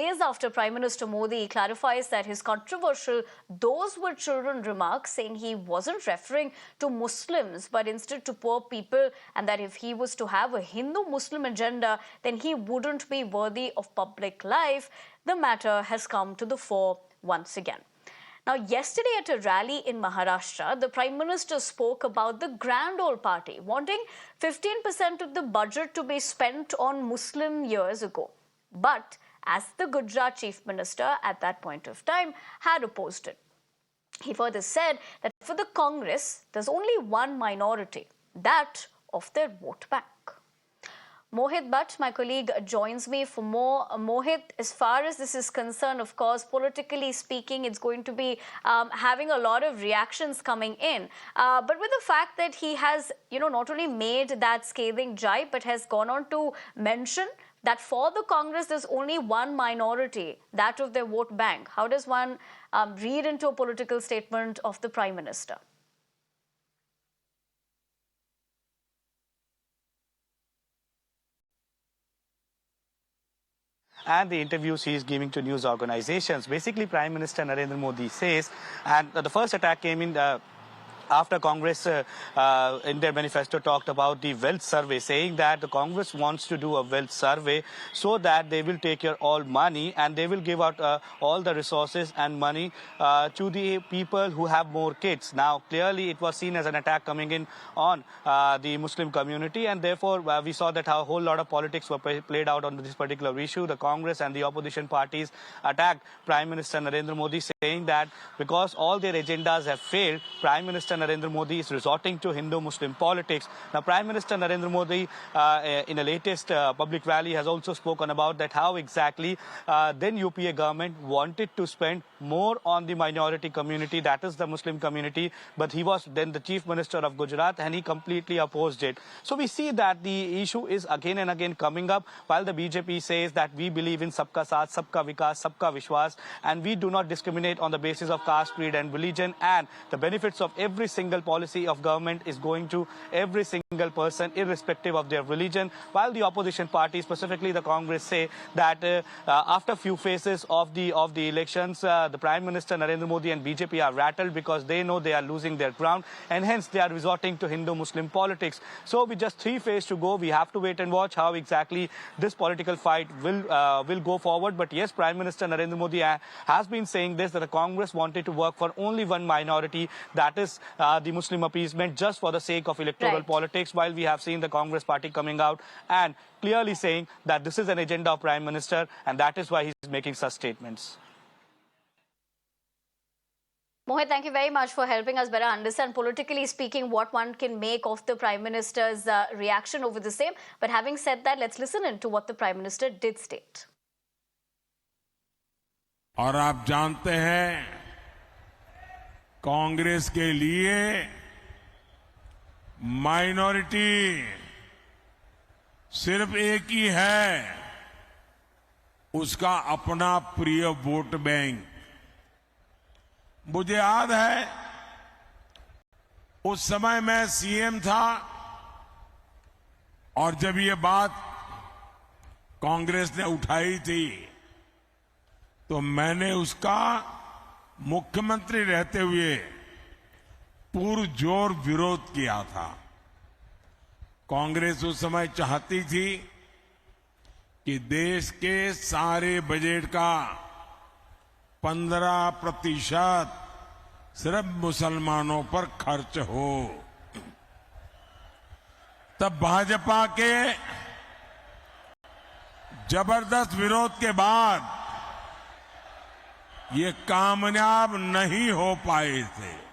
days after Prime Minister Modi clarifies that his controversial "those were children" remarks, saying he wasn't referring to Muslims but instead to poor people, and that if he was to have a Hindu-Muslim agenda, then he wouldn't be worthy of public life, the matter has come to the fore once again. Now, yesterday at a rally in Maharashtra, the Prime Minister spoke about the Grand Old Party, wanting 15% of the budget to be spent on Muslim years ago. But as the Gujarat Chief Minister at that point of time had opposed it. He further said that for the Congress, there's only one minority, that of their vote bank. Mohit Bhatt, my colleague, joins me for more. Mohit, as far as this is concerned, of course, politically speaking, it's going to be having a lot of reactions coming in. But with the fact that he has, not only made that scathing jibe, but has gone on to mention that for the Congress, there's only one minority, that of their vote bank. How does one read into a political statement of the Prime Minister? And the interviews he is giving to news organizations. Basically, Prime Minister Narendra Modi says, and the first attack came in after Congress in their manifesto talked about the wealth survey, saying that the Congress wants to do a wealth survey so that they will take your all money and they will give out all the resources and money to the people who have more kids. Now, clearly it was seen as an attack coming in on the Muslim community, and therefore we saw that a whole lot of politics were played out on this particular issue. The Congress and the opposition parties attacked Prime Minister Narendra Modi, saying that because all their agendas have failed, Prime Minister Narendra Modi is resorting to Hindu-Muslim politics. Now, Prime Minister Narendra Modi, in a latest public rally, has also spoken about that how exactly then UPA government wanted to spend more on the minority community, that is the Muslim community, but he was then the Chief Minister of Gujarat and he completely opposed it. So we see that the issue is again and again coming up, while the BJP says that we believe in Sabka Saath, Sabka Vikas, Sabka Vishwas, and we do not discriminate on the basis of caste, creed and religion, and the benefits of every single policy of government is going to every single person irrespective of their religion, while the opposition parties, specifically the Congress, say that after few phases of the elections, the Prime Minister Narendra Modi and BJP are rattled because they know they are losing their ground and hence they are resorting to Hindu-Muslim politics. So with just 3 phases to go, we have to wait and watch how exactly this political fight will go forward. But yes, Prime Minister Narendra Modi has been saying this, that the Congress wanted to work for only one minority, that is the Muslim appeasement, just for the sake of electoral politics, while we have seen the Congress party coming out and clearly saying that this is an agenda of Prime Minister and that is why he's making such statements. Mohit, thank you very much for helping us better understand, politically speaking, what one can make of the Prime Minister's reaction over the same. But having said that, let's listen in to what the Prime Minister did state. और आप जानते हैं, कांग्रेस के लिए minority सिर्फ एक ही है, उसका अपना प्रिय वोट बैंक। मुझे याद है उस समय मैं सीएम था और जब ये बात कांग्रेस ने उठाई थी तो मैंने उसका मुख्यमंत्री रहते हुए पुरजोर विरोध किया था। कांग्रेस उस समय चाहती थी कि देश के सारे बजट का 15% सिर्फ मुसलमानों पर खर्च हो। तब भाजपा के जबरदस्त विरोध के बाद ये कामयाब नहीं हो पाए थे।